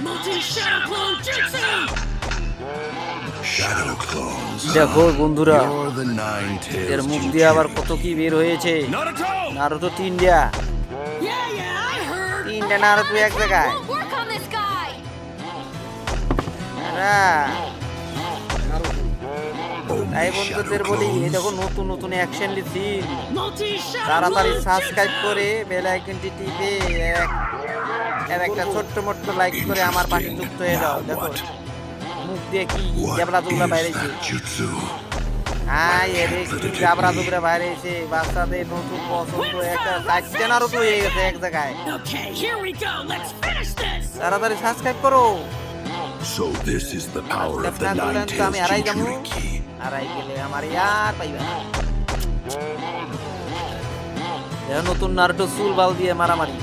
Multi-shadow clone jutsu! Shadow clones. দেখো বন্ধুরা, You're the Nine-Tails এর মুখ দিয়ে আবার কত কি বের হয়েছে। নারুতো তিনটা I heard! তিনটা নারুতো এক জায়গায়। Won't work on this guy. তাই বন্ধুদের বলি, এই দেখো নতুন নতুন অ্যাকশন সিন। Multi-shadow তাড়াতাড়ি clone সাবস্ক্রাইব jutsu! করে বেল আইকনটি টিপে এর একটা ছোট্ট মোট্ট লাইক করে আমার পাশে যুক্ত হয়ে যাও। দেখো মুখ দিয়ে কি জাবলা জুবলা বাইরেছে। Jutsu. এর কি জাবরা জুবরা বাইরেছে। বাচ্চাদের নতুন পছন্দ একটা চারটে নারুতো হয়ে গেছে এক জায়গায়। Okay, here we go. Let's finish this! তাড়াতাড়ি সাবস্ক্রাইব করো। So this is the power of the আপনার বলেন তো আমি Nine-Tails হারাই যাবো। Jinchuriki. হারাই গেলে আমার আর পাইবা না। নতুন নারুতো চুল বাল দিয়ে মারামারি।